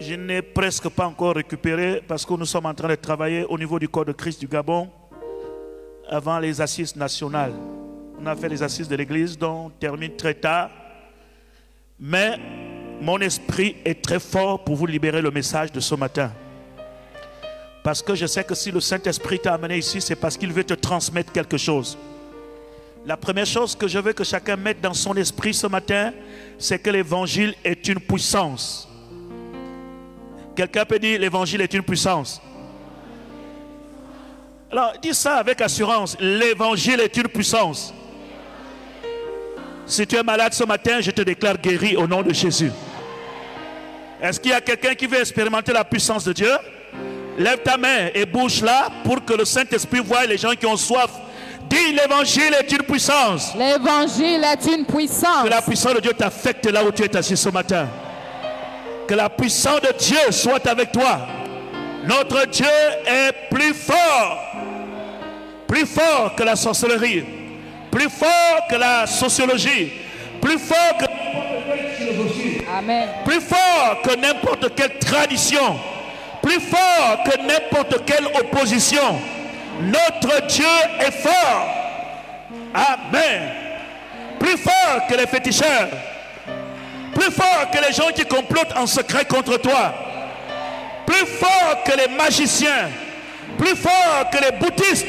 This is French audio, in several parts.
Je n'ai presque pas encore récupéré parce que nous sommes en train de travailler au niveau du corps de Christ du Gabon avant les assises nationales. On a fait les assises de l'église, dont on termine très tard. Mais mon esprit est très fort pour vous libérer le message de ce matin. Parce que je sais que si le Saint-Esprit t'a amené ici, c'est parce qu'il veut te transmettre quelque chose. La première chose que je veux que chacun mette dans son esprit ce matin, c'est que l'évangile est une puissance. Quelqu'un peut dire l'évangile est une puissance. Alors, dis ça avec assurance. L'évangile est une puissance. Si tu es malade ce matin, je te déclare guéri au nom de Jésus. Est-ce qu'il y a quelqu'un qui veut expérimenter la puissance de Dieu? Lève ta main et bouge-la pour que le Saint-Esprit voie les gens qui ont soif. Dis, l'évangile est une puissance. L'évangile est une puissance. Que la puissance de Dieu t'affecte là où tu es assis ce matin. Que la puissance de Dieu soit avec toi. Notre Dieu est plus fort. Plus fort que la sorcellerie. Plus fort que la sociologie. Plus fort que n'importe quelle philosophie. Amen. Plus fort que n'importe quelle tradition. Plus fort que n'importe quelle opposition. Notre Dieu est fort. Amen. Plus fort que les féticheurs. Plus fort que les gens qui complotent en secret contre toi. Plus fort que les magiciens. Plus fort que les bouddhistes.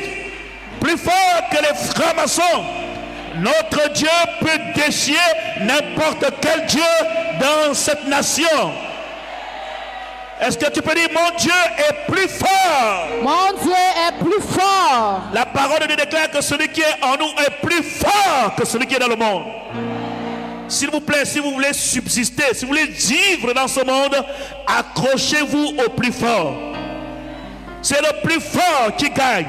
Plus fort que les francs-maçons. Notre Dieu peut défier n'importe quel Dieu dans cette nation. Est-ce que tu peux dire mon Dieu est plus fort? Mon Dieu est plus fort. La parole de Dieu déclare que celui qui est en nous est plus fort que celui qui est dans le monde. S'il vous plaît, si vous voulez subsister, si vous voulez vivre dans ce monde, accrochez-vous au plus fort. C'est le plus fort qui gagne.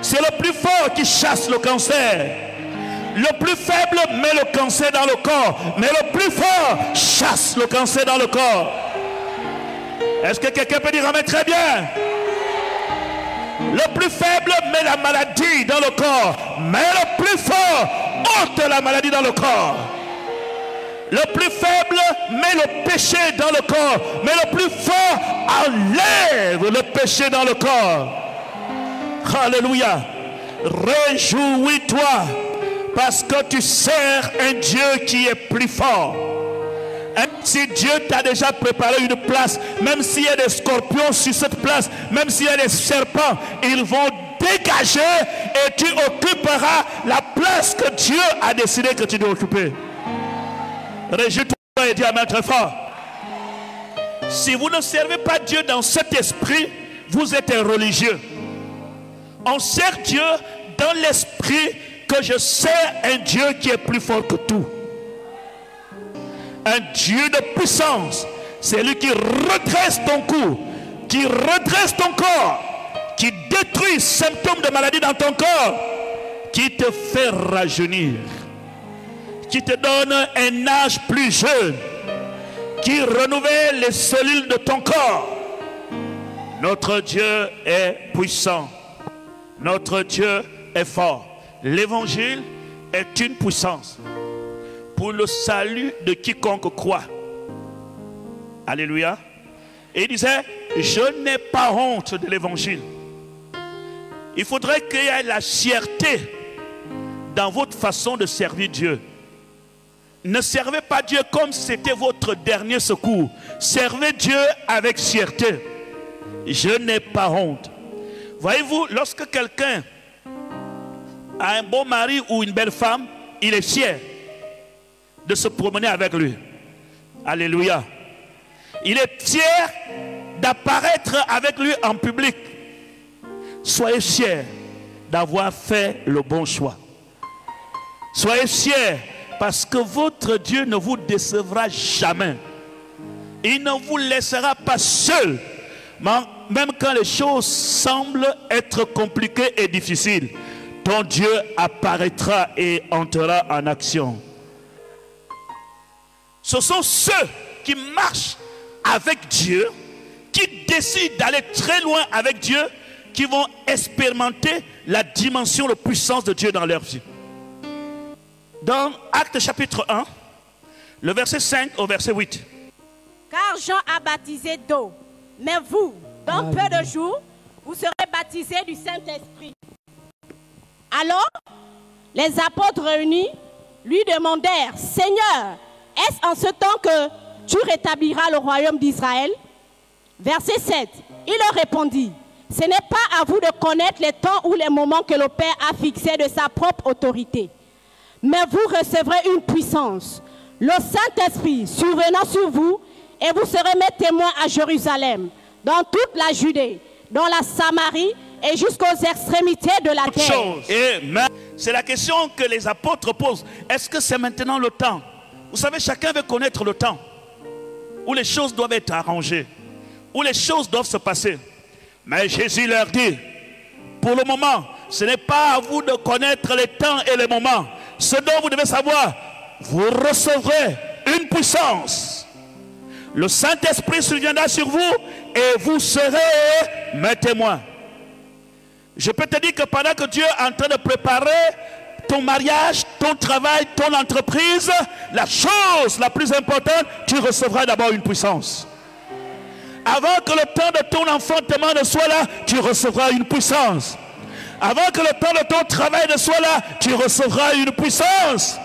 C'est le plus fort qui chasse le cancer. Le plus faible met le cancer dans le corps, mais le plus fort chasse le cancer dans le corps. Est-ce que quelqu'un peut dire amen? Très bien. Le plus faible met la maladie dans le corps, mais le plus fort ôte la maladie dans le corps. Le plus faible met le péché dans le corps, mais le plus fort enlève le péché dans le corps. Alléluia. Réjouis-toi parce que tu sers un Dieu qui est plus fort. Si Dieu t'a déjà préparé une place, même s'il y a des scorpions sur cette place, même s'il y a des serpents, ils vont dégager et tu occuperas la place que Dieu a décidé que tu dois occuper. Réjouis-toi et dis amen très fort. Si vous ne servez pas Dieu dans cet esprit, vous êtes un religieux. On sert Dieu dans l'esprit que je sers un Dieu qui est plus fort que tout. Un Dieu de puissance, c'est lui qui redresse ton cou, qui redresse ton corps, qui détruit les symptômes de maladie dans ton corps, qui te fait rajeunir, qui te donne un âge plus jeune, qui renouvelle les cellules de ton corps. Notre Dieu est puissant. Notre Dieu est fort. L'évangile est une puissance pour le salut de quiconque croit. Alléluia. Et il disait, je n'ai pas honte de l'évangile. Il faudrait qu'il y ait la fierté dans votre façon de servir Dieu. Ne servez pas Dieu comme si c'était votre dernier secours. Servez Dieu avec fierté. Je n'ai pas honte. Voyez-vous, lorsque quelqu'un a un bon mari ou une belle femme, il est fier de se promener avec lui. Alléluia. Il est fier d'apparaître avec lui en public. Soyez fiers d'avoir fait le bon choix. Soyez fiers parce que votre Dieu ne vous décevra jamais. Il ne vous laissera pas seul, même quand les choses semblent être compliquées et difficiles. Ton Dieu apparaîtra et entrera en action. Ce sont ceux qui marchent avec Dieu, qui décident d'aller très loin avec Dieu, qui vont expérimenter la dimension, la puissance de Dieu dans leur vie. Dans Actes chapitre 1, le verset 5 au verset 8. Car d'abord Jean a baptisé d'eau. Mais vous, dans peu de jours, vous serez baptisés du Saint-Esprit. Alors, les apôtres réunis lui demandèrent, Seigneur, est-ce en ce temps que tu rétabliras le royaume d'Israël? Verset 7, il leur répondit, ce n'est pas à vous de connaître les temps ou les moments que le Père a fixés de sa propre autorité. Mais vous recevrez une puissance, le Saint-Esprit survenant sur vous, et vous serez mes témoins à Jérusalem, dans toute la Judée, dans la Samarie et jusqu'aux extrémités de la terre. Amen. C'est la question que les apôtres posent. Est-ce que c'est maintenant le temps? Vous savez, chacun veut connaître le temps où les choses doivent être arrangées, où les choses doivent se passer. Mais Jésus leur dit, pour le moment, ce n'est pas à vous de connaître les temps et les moments. Ce dont vous devez savoir, vous recevrez une puissance. Le Saint-Esprit surviendra sur vous et vous serez mes témoins. Je peux te dire que pendant que Dieu est en train de préparer ton mariage, ton travail, ton entreprise, la chose la plus importante, tu recevras d'abord une puissance. Avant que le temps de ton enfantement ne soit là, tu recevras une puissance. Avant que le temps de ton travail ne soit là, tu recevras une puissance.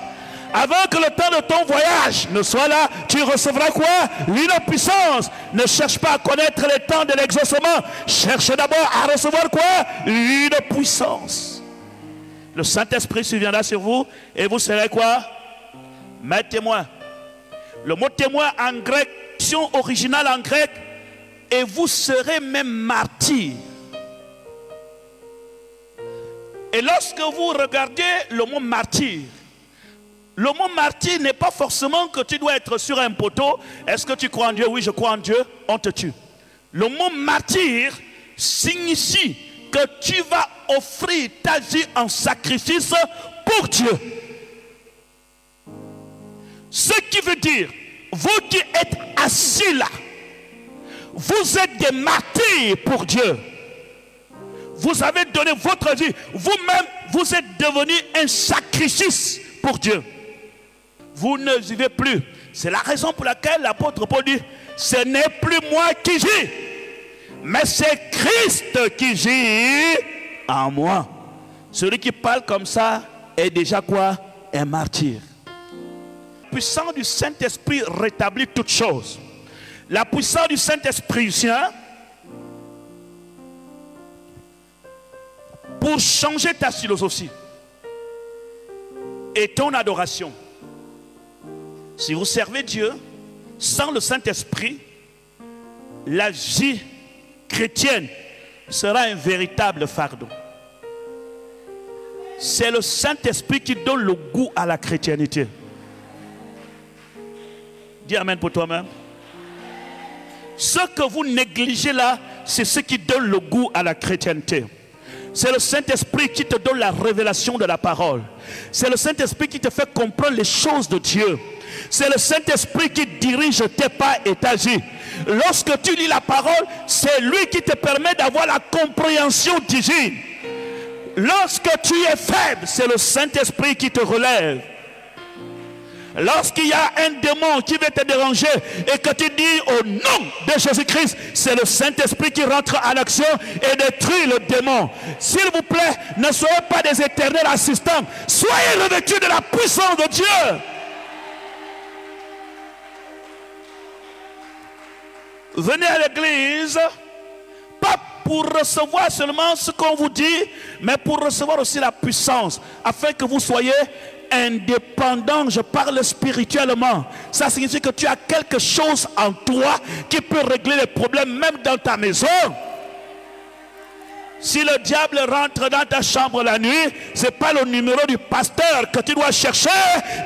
Avant que le temps de ton voyage ne soit là, tu recevras quoi? Une puissance. Ne cherche pas à connaître les temps de l'exaucement. Cherche d'abord à recevoir quoi? Une puissance. Le Saint-Esprit surviendra sur vous et vous serez quoi? Mes témoins. Le mot témoin en grec, originale en grec, et vous serez même martyrs. Et lorsque vous regardez le mot martyr, le mot martyr n'est pas forcément que tu dois être sur un poteau. Est-ce que tu crois en Dieu? Oui, je crois en Dieu. On te tue. Le mot martyr signifie que tu vas offrir ta vie en sacrifice pour Dieu. Ce qui veut dire, vous qui êtes assis là, vous êtes des martyrs pour Dieu. Vous avez donné votre vie. Vous-même, vous êtes devenu un sacrifice pour Dieu. Vous ne vivez plus. C'est la raison pour laquelle l'apôtre Paul dit, ce n'est plus moi qui vis, mais c'est Christ qui vit en moi. Celui qui parle comme ça est déjà quoi? Un martyr. La puissance du Saint-Esprit rétablit toutes choses. La puissance du Saint-Esprit vient pour changer ta philosophie et ton adoration. Si vous servez Dieu sans le Saint-Esprit, la vie chrétienne sera un véritable fardeau. C'est le Saint-Esprit qui donne le goût à la chrétienté. Dis amen pour toi-même. Ce que vous négligez là, c'est ce qui donne le goût à la chrétienté. C'est le Saint-Esprit qui te donne la révélation de la parole. C'est le Saint-Esprit qui te fait comprendre les choses de Dieu. C'est le Saint-Esprit qui dirige tes pas et ta vie. Lorsque tu lis la parole, c'est lui qui te permet d'avoir la compréhension divine. Lorsque tu es faible, c'est le Saint-Esprit qui te relève. Lorsqu'il y a un démon qui veut te déranger et que tu dis au nom de Jésus-Christ, c'est le Saint-Esprit qui rentre en action et détruit le démon. S'il vous plaît, ne soyez pas des éternels assistants. Soyez revêtus de la puissance de Dieu. Venez à l'église, pas pour recevoir seulement ce qu'on vous dit, mais pour recevoir aussi la puissance, afin que vous soyez indépendant. Je parle spirituellement. Ça signifie que tu as quelque chose en toi qui peut régler les problèmes même dans ta maison. Si le diable rentre dans ta chambre la nuit, ce n'est pas le numéro du pasteur que tu dois chercher.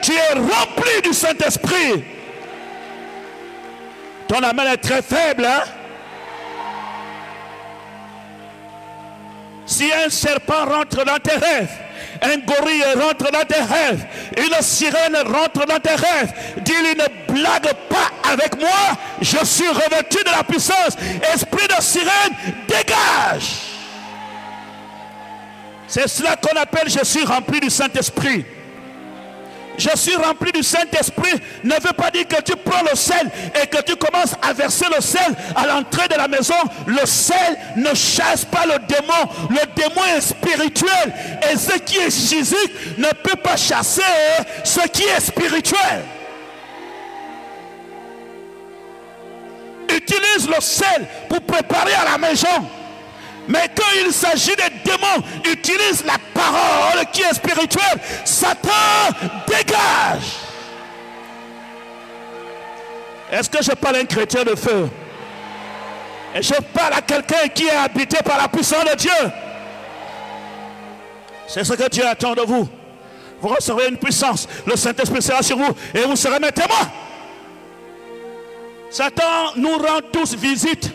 Tu es rempli du Saint-Esprit. Ton amen est très faible, hein? Si un serpent rentre dans tes rêves, un gorille rentre dans tes rêves, une sirène rentre dans tes rêves, dis-lui ne blague pas avec moi, je suis revêtu de la puissance. Esprit de sirène, dégage. C'est cela qu'on appelle je suis rempli du Saint-Esprit. je suis rempli du Saint-Esprit ne veut pas dire que tu prends le sel et que tu commences à verser le sel à l'entrée de la maison. Le sel ne chasse pas le démon. Le démon est spirituel. Et ce qui est physique ne peut pas chasser ce qui est spirituel. Utilise le sel pour préparer à la maison. Mais quand il s'agit des démons, utilise la parole qui est spirituelle. Satan, dégage. Est-ce que je parle à un chrétien de feu? Et je parle à quelqu'un qui est habité par la puissance de Dieu. C'est ce que Dieu attend de vous. Vous recevrez une puissance. Le Saint-Esprit sera sur vous et vous serez mes témoins. Satan nous rend tous visite,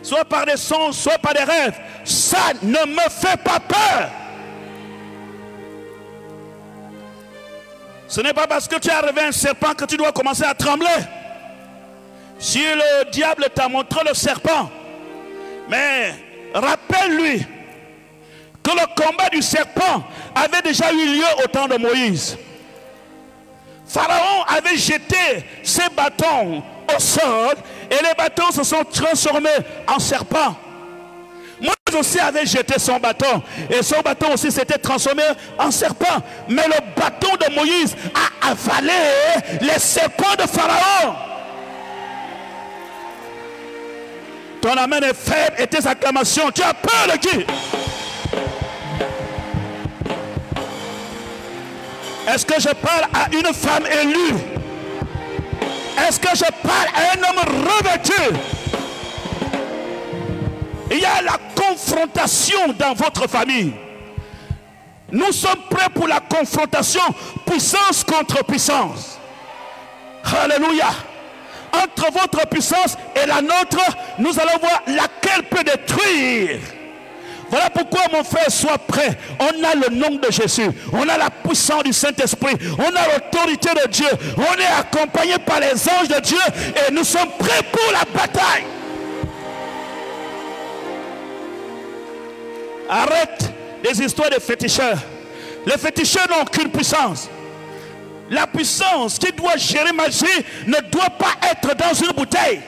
soit par des songes, soit par des rêves. Ça ne me fait pas peur. Ce n'est pas parce que tu as rêvé un serpent que tu dois commencer à trembler. Si le diable t'a montré le serpent, mais rappelle-lui que le combat du serpent avait déjà eu lieu au temps de Moïse. Pharaon avait jeté ses bâtons au sol et les bâtons se sont transformés en serpents. Moïse aussi avait jeté son bâton et son bâton aussi s'était transformé en serpent. Mais le bâton de Moïse a avalé les serpents de Pharaon. Ton amen est faible et tes acclamations, tu as peur de qui? Est-ce que je parle à une femme élue? Est-ce que je parle à un homme revêtu? Il y a la confrontation dans votre famille. Nous sommes prêts pour la confrontation, puissance contre puissance. Alléluia. Entre votre puissance et la nôtre, nous allons voir laquelle peut détruire. Voilà pourquoi, mon frère, sois prêt. On a le nom de Jésus. On a la puissance du Saint-Esprit. On a l'autorité de Dieu. On est accompagné par les anges de Dieu. Et nous sommes prêts pour la bataille. Arrête les histoires de féticheurs. Les féticheurs n'ont aucune puissance. La puissance qui doit gérer ma vie ne doit pas être dans une bouteille.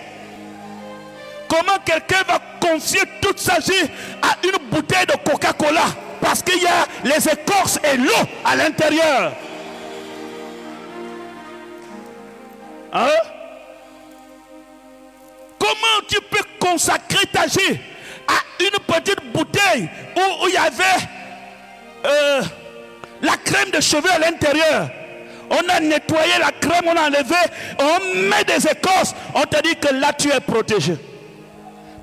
Comment quelqu'un va confier toute sa vie à une bouteille de Coca-Cola parce qu'il y a les écorces et l'eau à l'intérieur? Hein? Comment tu peux consacrer ta vie à une petite bouteille où il y avait la crème de cheveux à l'intérieur? On a nettoyé la crème, on a enlevé, on met des écorces, on te dit que là tu es protégé.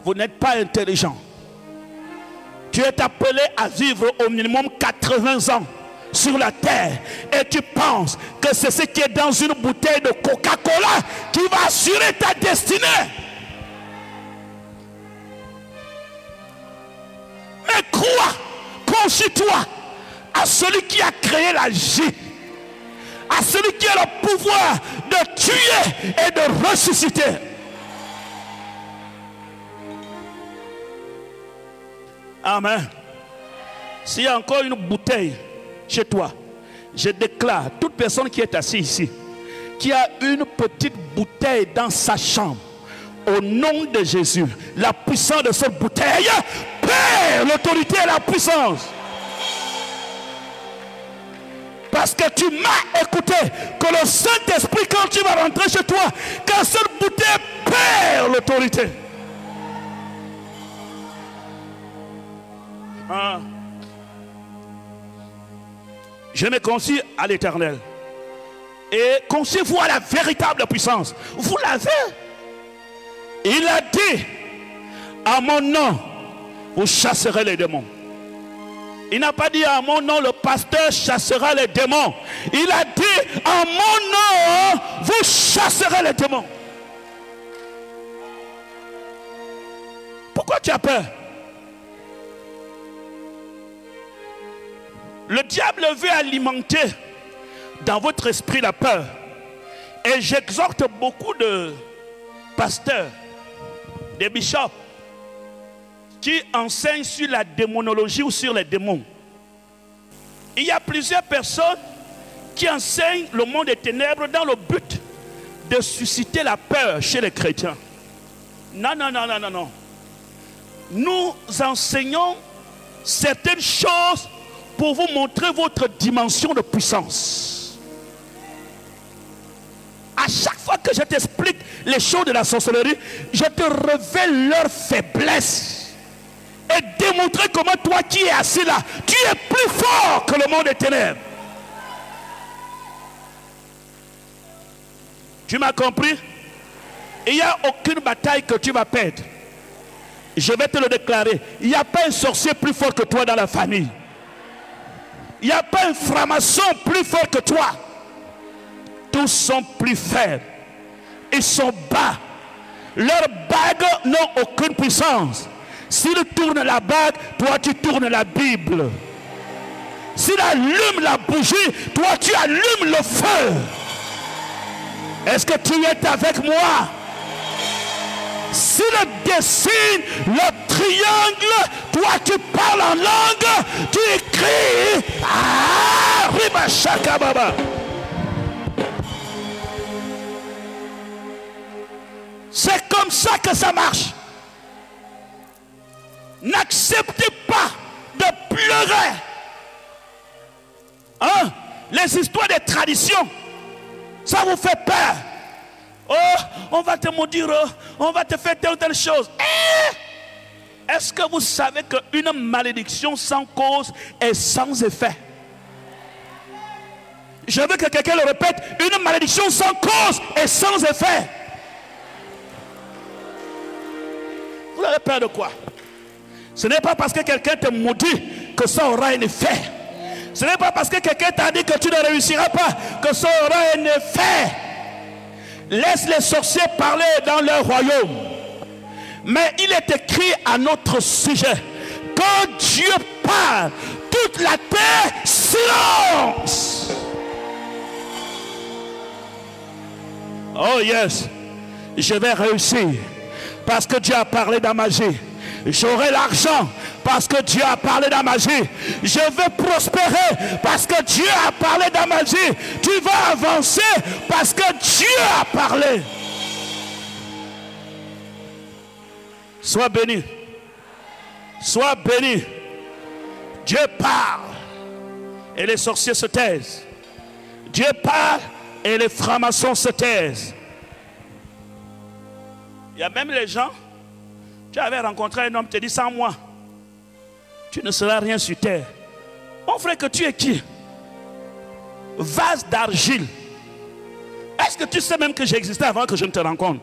Vous n'êtes pas intelligent. Tu es appelé à vivre au minimum 80 ans sur la terre. Et tu penses que c'est ce qui est dans une bouteille de Coca-Cola qui va assurer ta destinée. Mais crois, confie-toi à celui qui a créé la vie, à celui qui a le pouvoir de tuer et de ressusciter. Amen. S'il y a encore une bouteille chez toi, je déclare, toute personne qui est assise ici, qui a une petite bouteille dans sa chambre, au nom de Jésus, la puissance de cette bouteille perd l'autorité et la puissance. Parce que tu m'as écouté, que le Saint-Esprit, quand tu vas rentrer chez toi, quand cette bouteille perd l'autorité. Ah. Je me confie à l'Éternel. Et confiez-vous à la véritable puissance. Vous l'avez. Il a dit, à mon nom, vous chasserez les démons. Il n'a pas dit à mon nom, le pasteur chassera les démons. Il a dit, à mon nom, vous chasserez les démons. Pourquoi tu as peur? Le diable veut alimenter dans votre esprit la peur. Et j'exhorte beaucoup de pasteurs, des bishops, qui enseignent sur la démonologie ou sur les démons. Il y a plusieurs personnes qui enseignent le monde des ténèbres dans le but de susciter la peur chez les chrétiens. Non, non, non, non, non, non. Nous enseignons certaines choses pour vous montrer votre dimension de puissance. À chaque fois que je t'explique les choses de la sorcellerie, je te révèle leur faiblesse et démontrer comment toi qui es assis là, tu es plus fort que le monde des ténèbres. Tu m'as compris? Il n'y a aucune bataille que tu vas perdre. Je vais te le déclarer. Il n'y a pas un sorcier plus fort que toi dans la famille. Il n'y a pas un franc-maçon plus fort que toi. Tous sont plus faibles. Ils sont bas. Leurs bagues n'ont aucune puissance. S'ils tournent la bague, toi tu tournes la Bible. S'il allume la bougie, toi tu allumes le feu. Est-ce que tu es avec moi? S'il dessine le triangle, toi tu parles en langue, tu écris. Ah, Riba Shaka Baba. C'est comme ça que ça marche. N'acceptez pas de pleurer. Hein? Les histoires des traditions, ça vous fait peur. Oh, on va te maudire, on va te faire telle ou telle chose. Est-ce que vous savez qu'une malédiction sans cause est sans effet? Je veux que quelqu'un le répète. Une malédiction sans cause est sans effet. Vous avez peur de quoi? Ce n'est pas parce que quelqu'un te maudit que ça aura un effet. Ce n'est pas parce que quelqu'un t'a dit que tu ne réussiras pas que ça aura un effet. Laisse les sorciers parler dans leur royaume. Mais il est écrit à notre sujet: quand Dieu parle, toute la terre silence. Oh yes, je vais réussir parce que Dieu a parlé dans ma vie. J'aurai l'argent parce que Dieu a parlé dans ma vie. Je vais prospérer parce que Dieu a parlé dans ma vie. Tu vas avancer parce que Dieu a parlé. Sois béni. Sois béni. Dieu parle et les sorciers se taisent. Dieu parle et les francs-maçons se taisent. Il y a même les gens. Tu avais rencontré un homme, te dit: sans moi, tu ne seras rien sur terre. Mon frère, que tu es qui? Vase d'argile. Est-ce que tu sais même que j'existais avant que je ne te rencontre?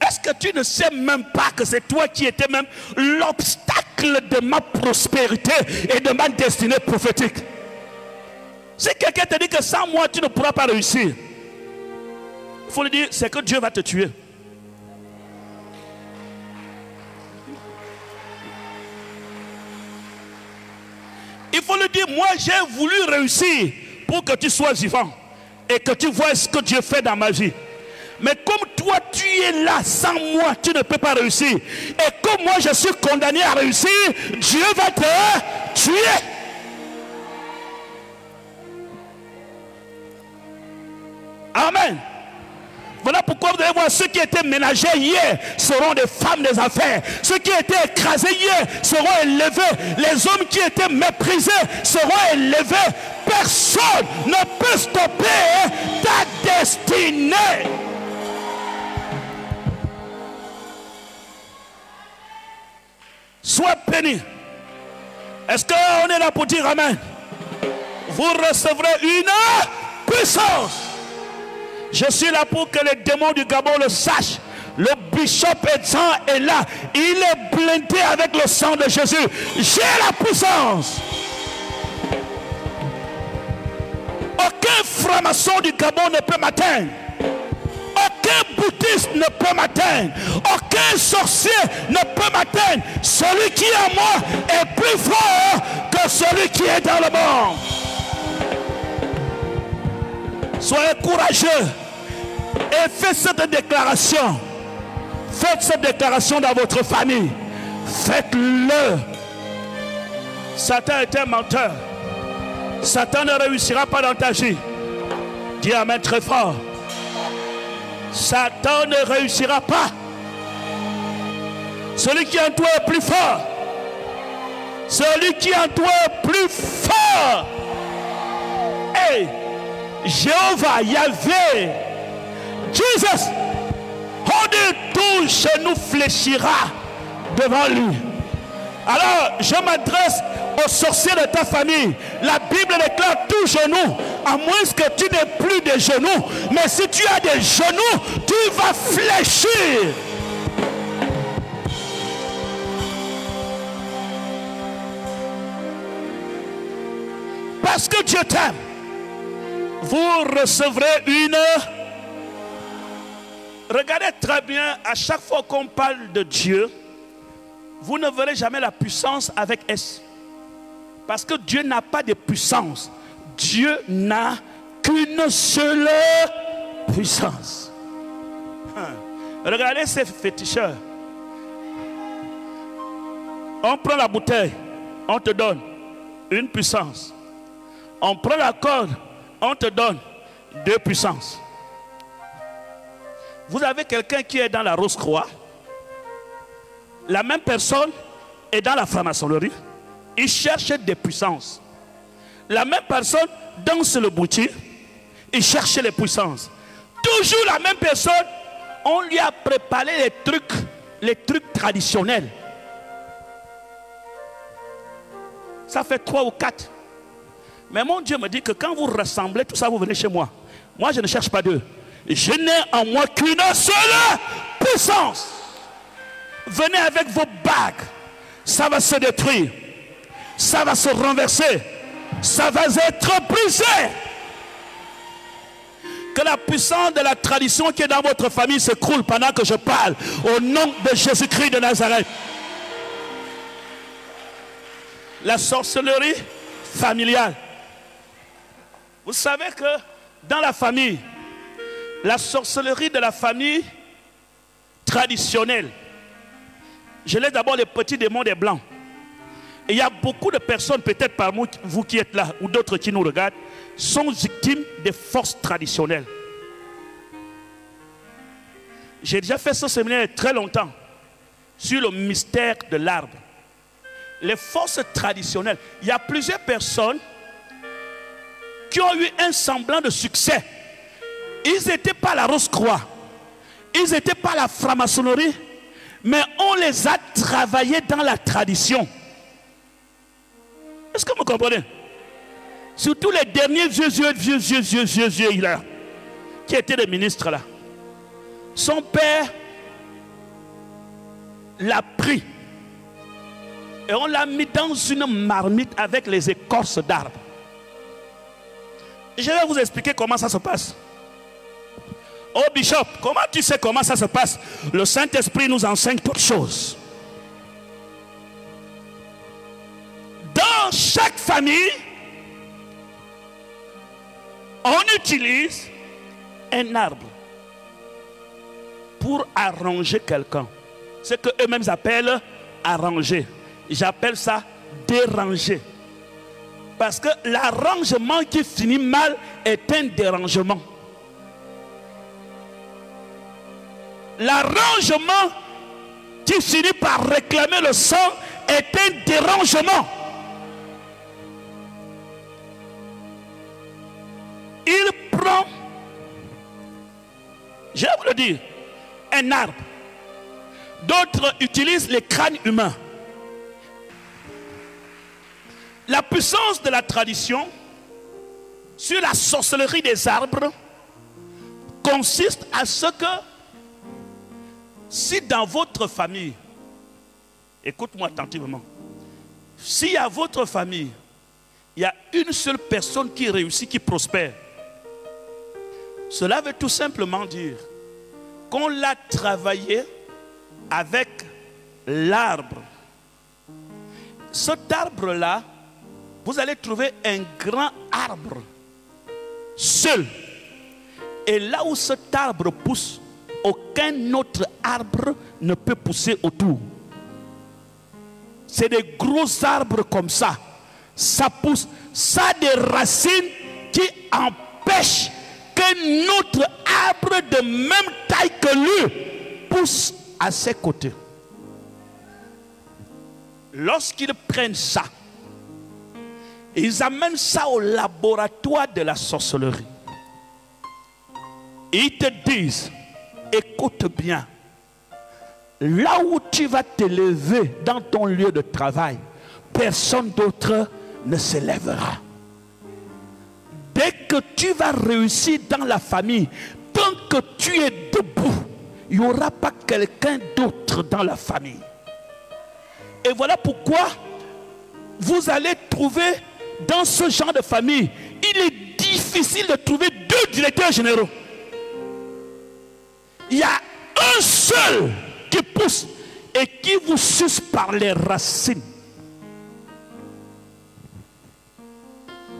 Est-ce que tu ne sais même pas que c'est toi qui étais même l'obstacle de ma prospérité et de ma destinée prophétique? Si quelqu'un te dit que sans moi, tu ne pourras pas réussir, il faut lui dire: c'est que Dieu va te tuer. Il faut lui dire: moi j'ai voulu réussir pour que tu sois vivant et que tu vois ce que Dieu fait dans ma vie. Mais comme toi tu es là, sans moi tu ne peux pas réussir. Et comme moi je suis condamné à réussir, Dieu va te tuer. Amen. Voilà pourquoi vous allez voir, ceux qui étaient ménagers hier seront des femmes des affaires. Ceux qui étaient écrasés hier seront élevés. Les hommes qui étaient méprisés seront élevés. Personne ne peut stopper ta destinée. Sois béni. Est-ce qu'on est là pour dire amen? Vous recevrez une puissance. Je suis là pour que les démons du Gabon le sachent. Le bishop Edson est là. Il est blindé avec le sang de Jésus. J'ai la puissance. Aucun franc-maçon du Gabon ne peut m'atteindre. Aucun bouddhiste ne peut m'atteindre. Aucun sorcier ne peut m'atteindre. Celui qui est en moi est plus fort que celui qui est dans le monde. Soyez courageux et faites cette déclaration. Faites cette déclaration dans votre famille. Faites-le. Satan est un menteur. Satan ne réussira pas dans ta vie. Dis amen très fort. Satan ne réussira pas. Celui qui en toi est plus fort. Celui qui en toi est plus fort. Hey, Jéhovah, Yahvé, Jesus, tout genou fléchira devant lui. Alors, je m'adresse aux sorciers de ta famille. La Bible déclare tout genou, à moins que tu n'aies plus de genoux. Mais si tu as des genoux, tu vas fléchir. Parce que Dieu t'aime, vous recevrez une... Regardez très bien, à chaque fois qu'on parle de Dieu, vous ne verrez jamais la puissance avec S. Parce que Dieu n'a pas de puissance. Dieu n'a qu'une seule puissance. Regardez ces féticheurs. On prend la bouteille, on te donne une puissance. On prend la corde, on te donne 2 puissances. Vous avez quelqu'un qui est dans la Rose-Croix. La même personne est dans la franc-maçonnerie. Il cherche des puissances. La même personne danse le bouti. Il cherche les puissances. Toujours la même personne. On lui a préparé les trucs traditionnels. Ça fait 3 ou 4. Mais mon Dieu me dit que quand vous rassemblez tout ça, vous venez chez moi. Moi, je ne cherche pas d'eux. Je n'ai en moi qu'une seule puissance. Venez avec vos bagues. Ça va se détruire. Ça va se renverser. Ça va être brisé. Que la puissance de la tradition qui est dans votre famille s'écroule pendant que je parle. Au nom de Jésus-Christ de Nazareth. La sorcellerie familiale. Vous savez que dans la famille, la sorcellerie de la famille traditionnelle, je laisse d'abord les petits démons des blancs. Et il y a beaucoup de personnes, peut-être parmi vous qui êtes là, ou d'autres qui nous regardent, sont victimes des forces traditionnelles. J'ai déjà fait ce séminaire il y a très longtemps sur le mystère de l'arbre. Les forces traditionnelles. Il y a plusieurs personnes qui ont eu un semblant de succès. Ils n'étaient pas à la Rose-Croix. Ils n'étaient pas à la franc-maçonnerie. Mais on les a travaillés dans la tradition. Est-ce que vous comprenez? Surtout les derniers vieux là, qui étaient des ministres là. Son père l'a pris. Et on l'a mis dans une marmite avec les écorces d'arbres. Je vais vous expliquer comment ça se passe. Oh Bishop, comment tu sais comment ça se passe? Le Saint-Esprit nous enseigne toutes choses. Dans chaque famille, on utilise un arbre pour arranger quelqu'un. Ce qu'eux-mêmes appellent arranger. J'appelle ça déranger. Parce que l'arrangement qui finit mal est un dérangement. L'arrangement qui finit par réclamer le sang est un dérangement. Il prend, je vais vous le dire, un arbre. D'autres utilisent les crânes humains. La puissance de la tradition sur la sorcellerie des arbres consiste à ce que si dans votre famille, écoute-moi attentivement, si à votre famille, il y a une seule personne qui réussit, qui prospère, cela veut tout simplement dire qu'on l'a travaillé avec l'arbre. Cet arbre-là, vous allez trouver un grand arbre seul. Et là où cet arbre pousse, aucun autre arbre ne peut pousser autour. C'est des gros arbres comme ça. Ça pousse ça a des racines qui empêchent que notre arbre de même taille que lui pousse à ses côtés. Lorsqu'ils prennent ça, ils amènent ça au laboratoire de la sorcellerie. Et ils te disent, écoute bien, là où tu vas te lever dans ton lieu de travail, personne d'autre ne se lèvera. Dès que tu vas réussir dans la famille, tant que tu es debout, il n'y aura pas quelqu'un d'autre dans la famille. Et voilà pourquoi vous allez trouver dans ce genre de famille, il est difficile de trouver deux directeurs généraux. Il y a un seul qui pousse et qui vous suce par les racines.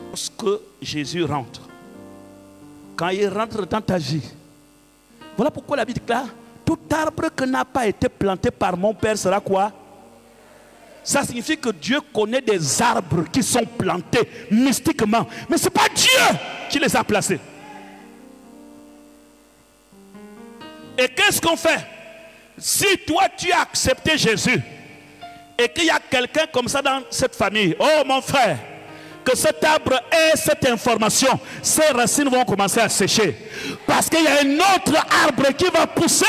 Lorsque Jésus rentre, quand il rentre dans ta vie, voilà pourquoi la Bible déclare, tout arbre qui n'a pas été planté par mon Père sera quoi? Ça signifie que Dieu connaît des arbres qui sont plantés mystiquement. Mais ce n'est pas Dieu qui les a placés. Et qu'est-ce qu'on fait? Si toi tu as accepté Jésus et qu'il y a quelqu'un comme ça dans cette famille, oh mon frère, que cet arbre ait cette information, ses racines vont commencer à sécher. Parce qu'il y a un autre arbre qui va pousser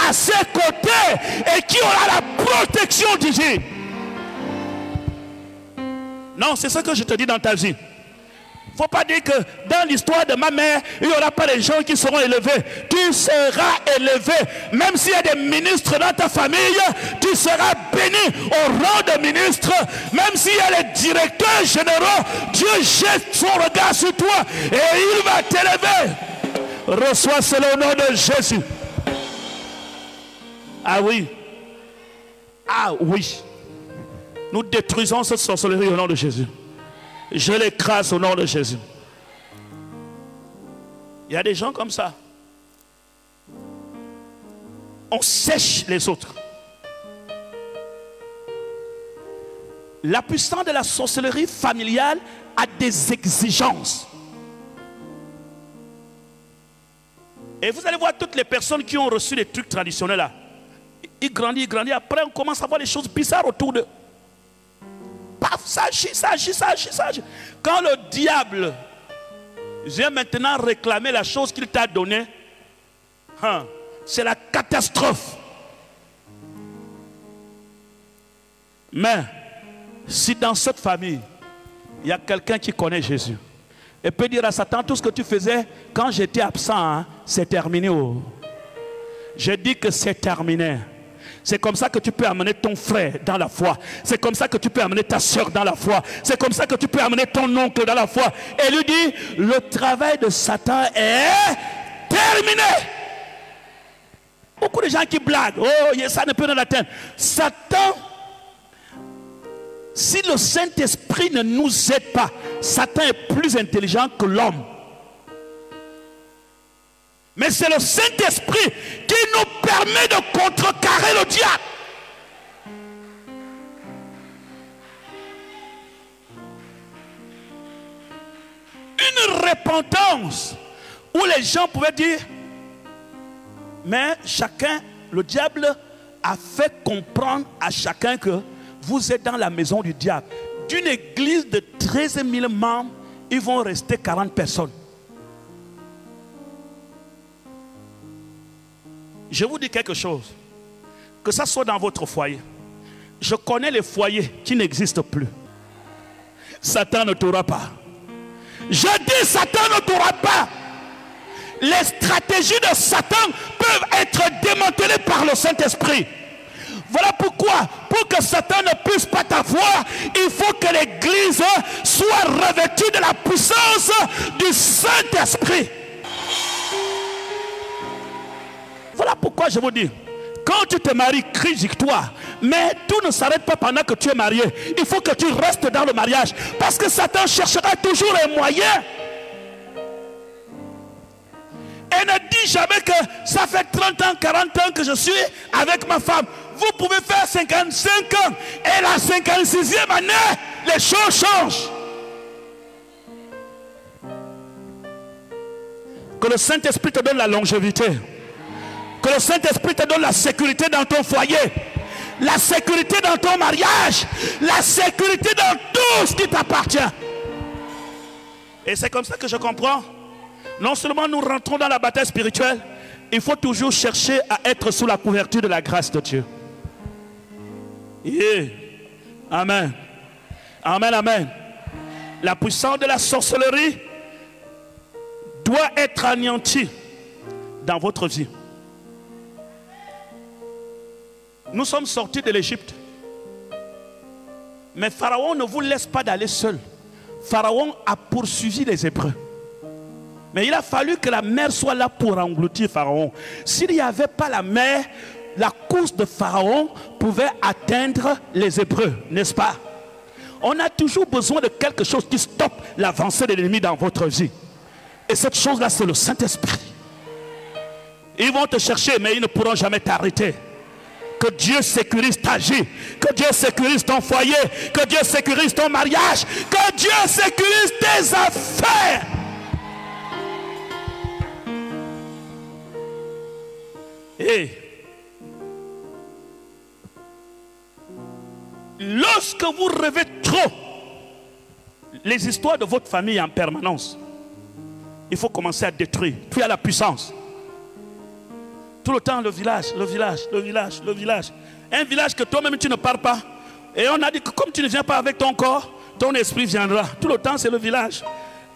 à ses côtés et qui aura la protection divine. Non, c'est ce que je te dis dans ta vie. Il ne faut pas dire que dans l'histoire de ma mère, il n'y aura pas de gens qui seront élevés. Tu seras élevé. Même s'il y a des ministres dans ta famille, tu seras béni au rang de ministre. Même s'il y a les directeurs généraux, Dieu jette son regard sur toi et il va t'élever. Reçois cela au nom de Jésus. Ah oui. Ah oui. Nous détruisons cette sorcellerie au nom de Jésus. Je l'écrase au nom de Jésus. Il y a des gens comme ça. On sèche les autres. La puissance de la sorcellerie familiale a des exigences. Et vous allez voir toutes les personnes qui ont reçu les trucs traditionnels là. Ils grandissent, après on commence à voir les choses bizarres autour d'eux. Paf, ça agit. Quand le diable vient maintenant réclamer la chose qu'il t'a donnée, c'est la catastrophe. Mais si dans cette famille, il y a quelqu'un qui connaît Jésus et peut dire à Satan, tout ce que tu faisais quand j'étais absent, c'est terminé. Je dis que c'est terminé. C'est comme ça que tu peux amener ton frère dans la foi. C'est comme ça que tu peux amener ta soeur dans la foi. C'est comme ça que tu peux amener ton oncle dans la foi. Et lui dit, le travail de Satan est terminé. Beaucoup de gens qui blaguent. Oh, ça ne peut pas l'atteindre. Satan, si le Saint-Esprit ne nous aide pas, Satan est plus intelligent que l'homme. Mais c'est le Saint-Esprit qui nous permet de contrecarrer le diable. Une repentance où les gens pouvaient dire, mais chacun, le diable a fait comprendre à chacun que vous êtes dans la maison du diable. D'une église de 13 000 membres, ils vont rester 40 personnes. Je vous dis quelque chose, que ça soit dans votre foyer. Je connais les foyers qui n'existent plus. Satan ne t'aura pas. Je dis, Satan ne t'aura pas. Les stratégies de Satan peuvent être démantelées par le Saint-Esprit. Voilà pourquoi, pour que Satan ne puisse pas t'avoir, il faut que l'église soit revêtue de la puissance du Saint-Esprit. Voilà pourquoi je vous dis, quand tu te maries, crie victoire. Mais tout ne s'arrête pas pendant que tu es marié. Il faut que tu restes dans le mariage. Parce que Satan cherchera toujours un moyen. Et ne dis jamais que ça fait 30 ans, 40 ans que je suis avec ma femme. Vous pouvez faire 55 ans. Et la 56e année, les choses changent. Que le Saint-Esprit te donne la longévité. Que le Saint-Esprit te donne la sécurité dans ton foyer. La sécurité dans ton mariage. La sécurité dans tout ce qui t'appartient. Et c'est comme ça que je comprends. Non seulement nous rentrons dans la bataille spirituelle, il faut toujours chercher à être sous la couverture de la grâce de Dieu. Yeah. Amen. Amen, amen. La puissance de la sorcellerie doit être anéantie dans votre vie. Nous sommes sortis de l'Égypte. Mais Pharaon ne vous laisse pas d'aller seul. Pharaon a poursuivi les Hébreux. Mais il a fallu que la mer soit là pour engloutir Pharaon. S'il n'y avait pas la mer, la course de Pharaon pouvait atteindre les Hébreux, n'est-ce pas? On a toujours besoin de quelque chose qui stoppe l'avancée de l'ennemi dans votre vie. Et cette chose-là, c'est le Saint-Esprit. Ils vont te chercher, mais ils ne pourront jamais t'arrêter. Que Dieu sécurise ta vie. Que Dieu sécurise ton foyer. Que Dieu sécurise ton mariage. Que Dieu sécurise tes affaires. Et lorsque vous rêvez trop les histoires de votre famille en permanence, il faut commencer à détruire. Puis à la puissance. Tout le temps, le village, le village, le village, le village. Un village que toi-même tu ne pars pas. Et on a dit que comme tu ne viens pas avec ton corps, ton esprit viendra. Tout le temps, c'est le village.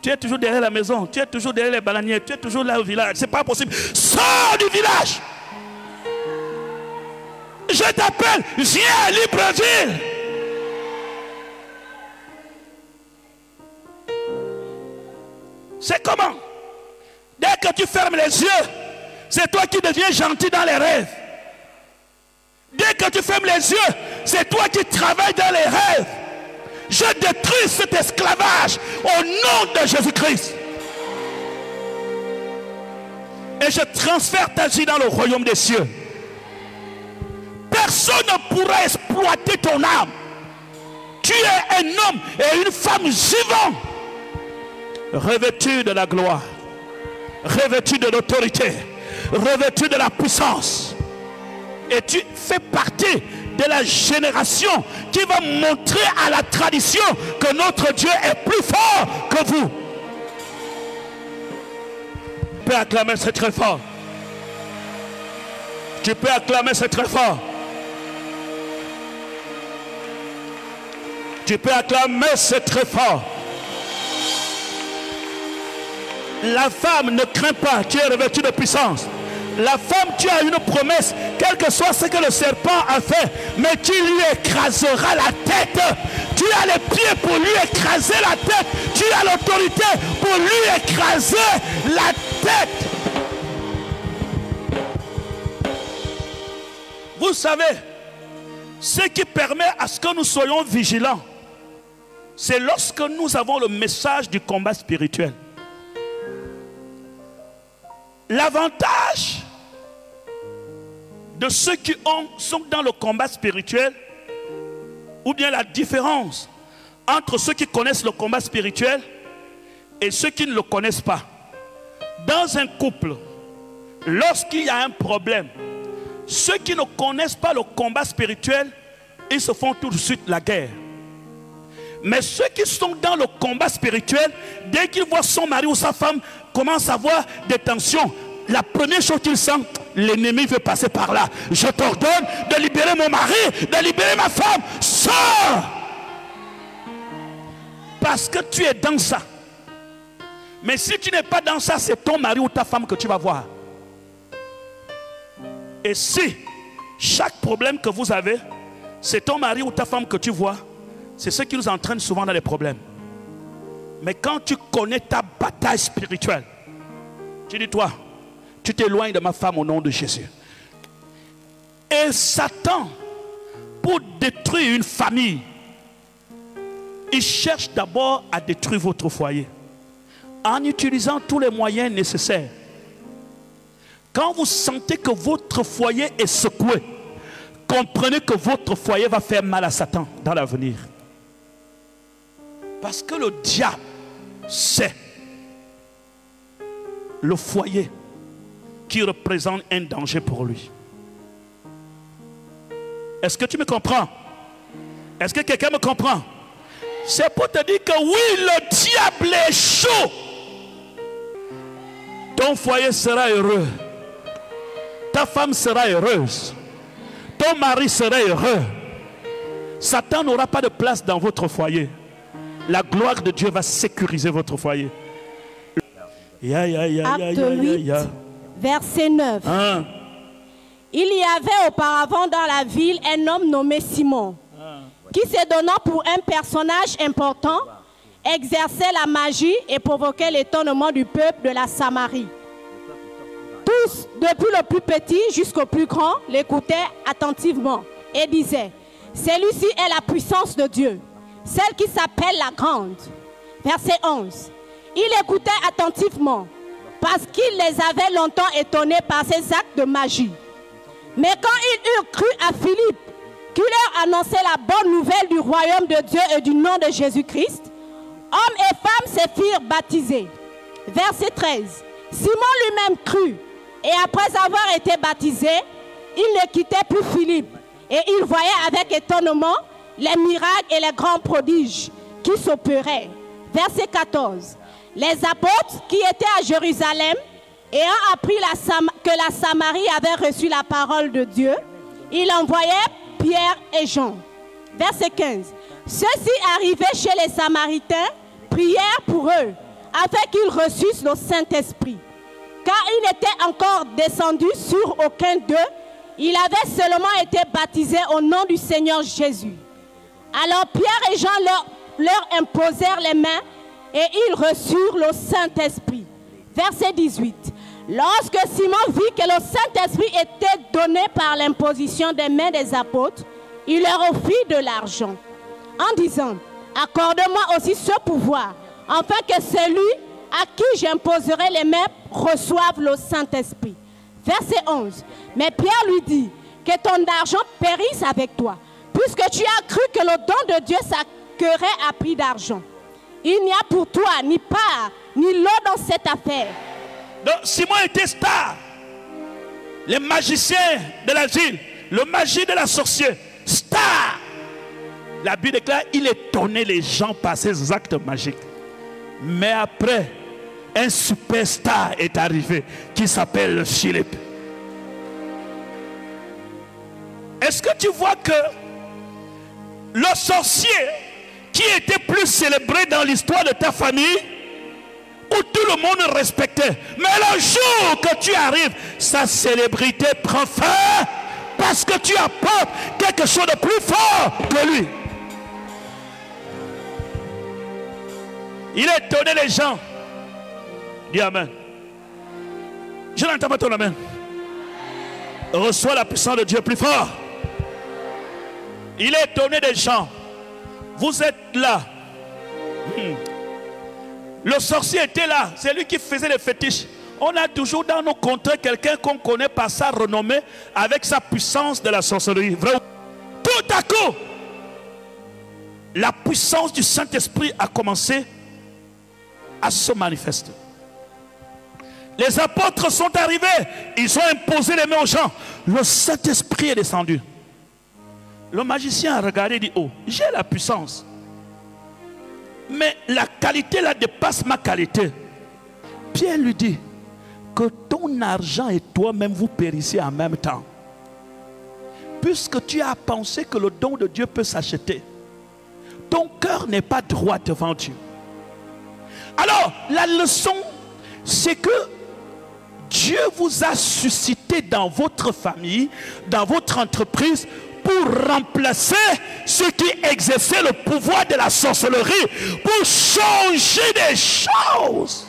Tu es toujours derrière la maison, tu es toujours derrière les bananiers, tu es toujours là au village. C'est pas possible. Sors du village. Je t'appelle, viens à Libreville. C'est comment? Dès que tu fermes les yeux, c'est toi qui deviens gentil dans les rêves. Dès que tu fermes les yeux, c'est toi qui travailles dans les rêves. Je détruis cet esclavage au nom de Jésus-Christ. Et je transfère ta vie dans le royaume des cieux. Personne ne pourra exploiter ton âme. Tu es un homme et une femme vivants, revêtus de la gloire, revêtus de l'autorité, revêtus de la puissance. Et tu fais partie de la génération qui va montrer à la tradition que notre Dieu est plus fort que vous. Tu peux acclamer, c'est très fort. Tu peux acclamer, c'est très fort. Tu peux acclamer, c'est très fort. La femme ne craint pas, tu es revêtu de puissance. La femme, tu as une promesse, quel que soit ce que le serpent a fait, mais tu lui écraseras la tête. Tu as les pieds pour lui écraser la tête. Tu as l'autorité pour lui écraser la tête. Vous savez, ce qui permet à ce que nous soyons vigilants, c'est lorsque nous avons le message du combat spirituel. L'avantage de ceux qui sont dans le combat spirituel, ou bien la différence entre ceux qui connaissent le combat spirituel et ceux qui ne le connaissent pas. Dans un couple, lorsqu'il y a un problème, ceux qui ne connaissent pas le combat spirituel, ils se font tout de suite la guerre. Mais ceux qui sont dans le combat spirituel, dès qu'ils voient son mari ou sa femme commence à avoir des tensions, la première chose qu'ils sentent, l'ennemi veut passer par là. Je t'ordonne de libérer mon mari, de libérer ma femme. Sors! Parce que tu es dans ça. Mais si tu n'es pas dans ça, c'est ton mari ou ta femme que tu vas voir. Et si chaque problème que vous avez, c'est ton mari ou ta femme que tu vois, c'est ce qui nous entraîne souvent dans les problèmes. Mais quand tu connais ta bataille spirituelle, tu dis toi, tu t'éloignes de ma femme au nom de Jésus. Et Satan, pour détruire une famille, il cherche d'abord à détruire votre foyer en utilisant tous les moyens nécessaires. Quand vous sentez que votre foyer est secoué, comprenez que votre foyer va faire mal à Satan dans l'avenir. Parce que le diable sait. le foyer qui représente un danger pour lui. Est-ce que tu me comprends? Est-ce que quelqu'un me comprend? C'est pour te dire que oui, le diable est chaud. Ton foyer sera heureux. Ta femme sera heureuse. Ton mari sera heureux. Satan n'aura pas de place dans votre foyer. La gloire de Dieu va sécuriser votre foyer. Acte 8, verset 9. Hein? Il y avait auparavant dans la ville un homme nommé Simon, qui se donnant pour un personnage important, exerçait la magie et provoquait l'étonnement du peuple de la Samarie. Tous, depuis le plus petit jusqu'au plus grand, l'écoutaient attentivement et disaient: celui-ci est la puissance de Dieu, celle qui s'appelle la grande. Verset 11. Il écoutait attentivement parce qu'il les avait longtemps étonnés par ses actes de magie. Mais quand ils eurent cru à Philippe, qui leur annonçait la bonne nouvelle du royaume de Dieu et du nom de Jésus-Christ, hommes et femmes se firent baptiser. Verset 13. Simon lui-même crut, et après avoir été baptisé, il ne quittait plus Philippe, et il voyait avec étonnement les miracles et les grands prodiges qui s'opéraient. Verset 14. Les apôtres qui étaient à Jérusalem, ayant appris que la Samarie avait reçu la parole de Dieu, il envoyait Pierre et Jean. Verset 15. Ceux-ci arrivés chez les Samaritains prièrent pour eux, afin qu'ils reçussent le Saint-Esprit. Car il n'était encore descendu sur aucun d'eux, il avait seulement été baptisé au nom du Seigneur Jésus. Alors Pierre et Jean leur imposèrent les mains et ils reçurent le Saint-Esprit. Verset 18. Lorsque Simon vit que le Saint-Esprit était donné par l'imposition des mains des apôtres, il leur offrit de l'argent, en disant: accorde-moi aussi ce pouvoir, afin que celui à qui j'imposerai les mains reçoive le Saint-Esprit. Verset 11. Mais Pierre lui dit: que ton argent périsse avec toi, puisque tu as cru que le don de Dieu s'acquérait à prix d'argent. Il n'y a pour toi ni part, ni lot dans cette affaire. Donc Simon était star. Les magiciens de la ville, le magie de la sorcière, star. La Bible déclare: il étonnait les gens par ses actes magiques. Mais après, un superstar est arrivé qui s'appelle Philippe. Est-ce que tu vois que le sorcier qui était plus célébré dans l'histoire de ta famille, où tout le monde respectait, mais le jour que tu arrives, sa célébrité prend fin parce que tu apportes quelque chose de plus fort que lui. Il a étonné les gens. Dis amen. Je n'entends pas ton amen. Reçois la puissance de Dieu plus fort. Il a étonné des gens. Vous êtes là. Le sorcier était là. C'est lui qui faisait les fétiches. On a toujours dans nos contrées quelqu'un qu'on connaît par sa renommée, avec sa puissance de la sorcellerie. Vrai? Tout à coup, la puissance du Saint-Esprit a commencé à se manifester. Les apôtres sont arrivés. Ils ont imposé les mains aux gens. Le Saint-Esprit est descendu. Le magicien a regardé et dit: oh, j'ai la puissance, mais la qualité là dépasse ma qualité. Pierre lui dit: que ton argent et toi-même vous périssez en même temps, puisque tu as pensé que le don de Dieu peut s'acheter. Ton cœur n'est pas droit devant Dieu. Alors la leçon, c'est que Dieu vous a suscité dans votre famille, dans votre entreprise, pour remplacer ceux qui exerçaient le pouvoir de la sorcellerie, pour changer des choses.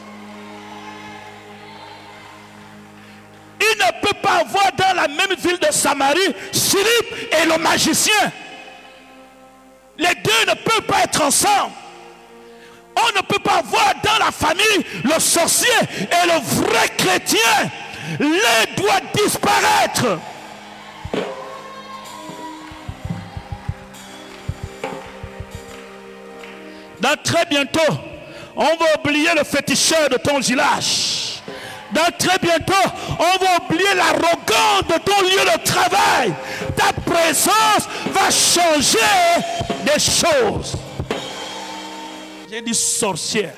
Il ne peut pas avoir dans la même ville de Samarie Philippe et le magicien. Les deux ne peuvent pas être ensemble. On ne peut pas voir dans la famille le sorcier et le vrai chrétien. L'un doit disparaître. Dans très bientôt, on va oublier le féticheur de ton village. Dans très bientôt, on va oublier l'arrogance de ton lieu de travail. Ta présence va changer des choses. J'ai dit sorcière.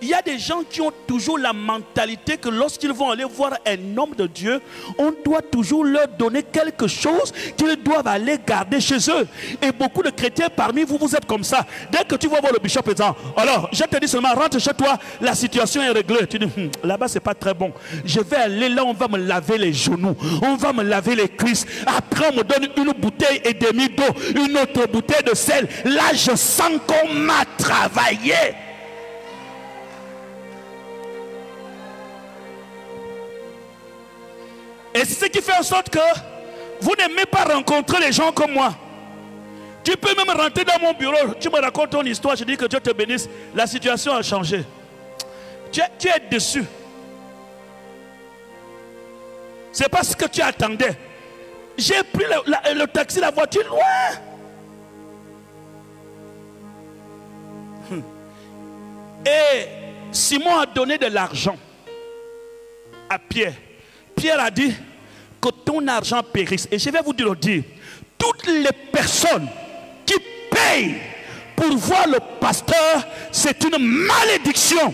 Il y a des gens qui ont toujours la mentalité que lorsqu'ils vont aller voir un homme de Dieu, on doit toujours leur donner quelque chose qu'ils doivent aller garder chez eux. Et beaucoup de chrétiens parmi vous, vous êtes comme ça. Dès que tu vas voir le bishop disant, alors je te dis seulement, rentre chez toi, la situation est réglée. Tu dis, là-bas c'est pas très bon. Je vais aller là, on va me laver les genoux, on va me laver les cuisses. Après on me donne une bouteille et demie d'eau, une autre bouteille de sel. Là je sens qu'on m'a travaillé. Et c'est ce qui fait en sorte que vous n'aimez pas rencontrer les gens comme moi. Tu peux même rentrer dans mon bureau, tu me racontes ton histoire, je dis que Dieu te bénisse, la situation a changé. Tu es déçu. C'est pas ce que tu attendais. J'ai pris le taxi, la voiture loin. Et Simon a donné de l'argent à Pierre. Pierre a dit que ton argent périsse. Et je vais vous dire, toutes les personnes qui payent pour voir le pasteur, c'est une malédiction.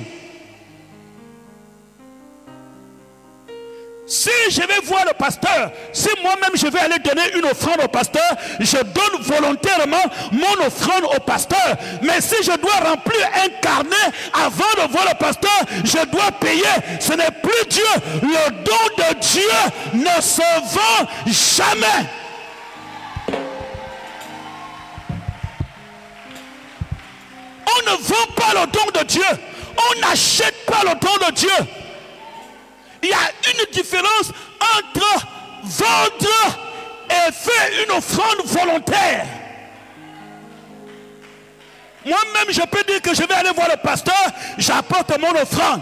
Si je vais voir le pasteur, si moi-même je vais aller donner une offrande au pasteur, je donne volontairement mon offrande au pasteur. Mais si je dois remplir un carnet avant de voir le pasteur, je dois payer. Ce n'est plus Dieu. Le don de Dieu ne se vend jamais. On ne vend pas le don de Dieu. On n'achète pas le don de Dieu. Il y a une différence entre vendre et faire une offrande volontaire. Moi-même, je peux dire que je vais aller voir le pasteur, j'apporte mon offrande.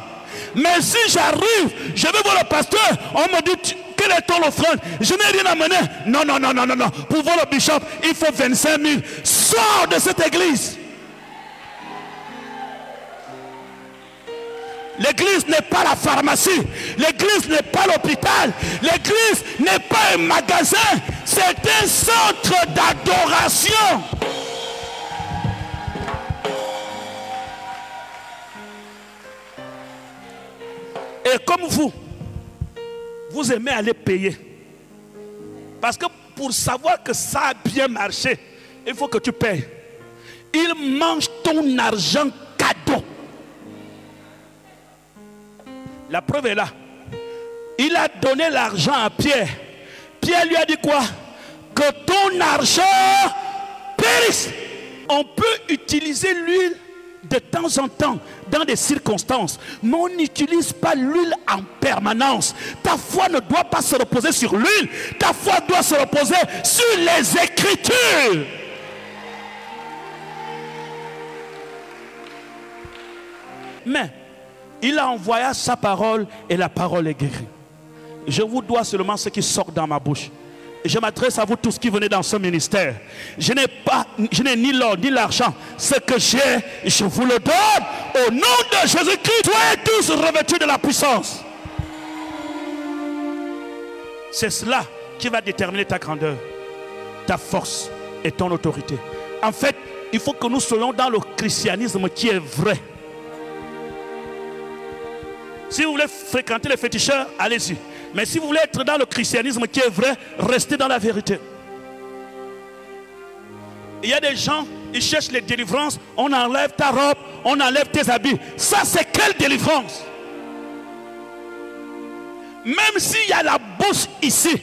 Mais si j'arrive, je vais voir le pasteur, on me dit, quelle est ton offrande? Je n'ai rien amené. Non. Pour voir le bishop, il faut 25 000. Sors de cette église. L'église n'est pas la pharmacie. L'église n'est pas l'hôpital. L'église n'est pas un magasin. C'est un centre d'adoration. Et comme vous aimez aller payer. Parce que pour savoir que ça a bien marché, il faut que tu payes. Il mange ton argent cadeau. La preuve est là. Il a donné l'argent à Pierre. Pierre lui a dit quoi? Que ton argent périsse. On peut utiliser l'huile de temps en temps dans des circonstances, mais on n'utilise pas l'huile en permanence. Ta foi ne doit pas se reposer sur l'huile. Ta foi doit se reposer sur les Écritures. Mais il a envoyé sa parole et la parole est guérie. Je vous dois seulement ce qui sort dans ma bouche. Et je m'adresse à vous tous qui venez dans ce ministère. Je n'ai ni l'or ni l'argent. Ce que j'ai, je vous le donne au nom de Jésus-Christ. Soyez tous revêtus de la puissance. C'est cela qui va déterminer ta grandeur, ta force et ton autorité. En fait, il faut que nous soyons dans le christianisme qui est vrai. Si vous voulez fréquenter les féticheurs, allez-y. Mais si vous voulez être dans le christianisme qui est vrai, restez dans la vérité. Il y a des gens, ils cherchent les délivrances. On enlève ta robe, on enlève tes habits. Ça, c'est quelle délivrance? Même s'il y a la bosse ici,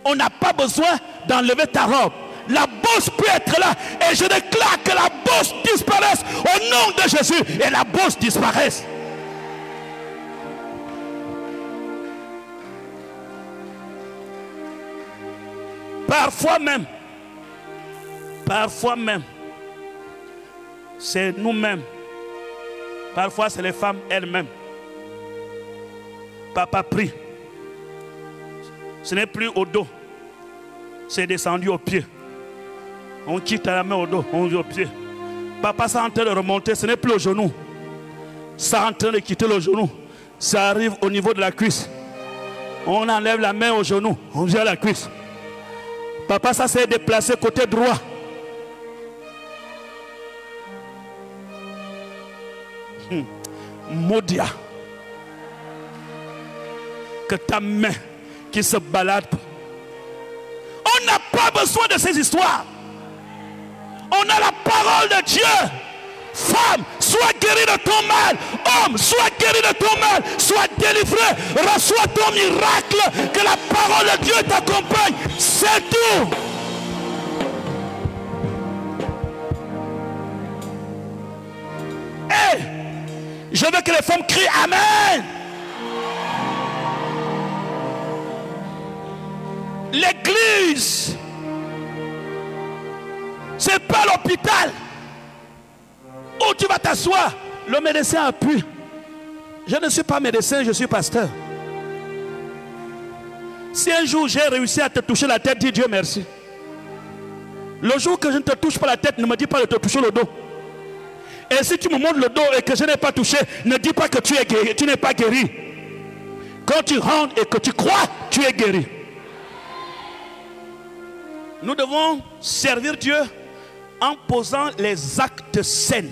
on n'a pas besoin d'enlever ta robe. La bosse peut être là. Et je déclare que la bosse disparaisse au nom de Jésus. Et la bosse disparaisse. Parfois même, c'est nous-mêmes. Parfois, c'est les femmes elles-mêmes. Papa prie. Ce n'est plus au dos. C'est descendu au pied. On quitte la main au dos, on vient au pied. Papa, ça est en train de remonter, ce n'est plus au genou. Ça est en train de quitter le genou. Ça arrive au niveau de la cuisse. On enlève la main au genou, on vient à la cuisse. Papa, ça s'est déplacé côté droit. Maudia. Que ta main qui se balade. On n'a pas besoin de ces histoires. On a la parole de Dieu. Femme, sois guérie de ton mal. Homme, sois guéri de ton mal. Sois délivré. Reçois ton miracle. Que la parole de Dieu t'accompagne. C'est tout. Hey, je veux que les femmes crient Amen. L'église, c'est pas l'hôpital où tu vas t'asseoir. Le médecin appuie. Je ne suis pas médecin, je suis pasteur. Si un jour j'ai réussi à te toucher la tête, dis Dieu merci. Le jour que je ne te touche pas la tête, ne me dis pas de te toucher le dos. Et si tu me montres le dos et que je n'ai pas touché, ne dis pas que tu es guéri, tu n'es pas guéri. Quand tu rentres et que tu crois, tu es guéri. Nous devons servir Dieu en posant les actes sains,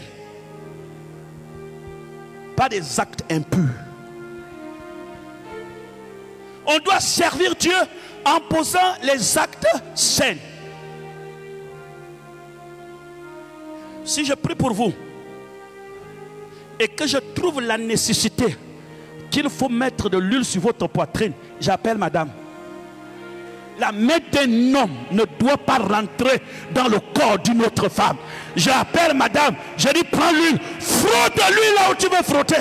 pas des actes impurs. On doit servir Dieu en posant les actes sains. Si je prie pour vous et que je trouve la nécessité qu'il faut mettre de l'huile sur votre poitrine, j'appelle madame. La main d'un homme ne doit pas rentrer dans le corps d'une autre femme. J'appelle madame, je dis prends l'huile, frotte l'huile là où tu veux frotter.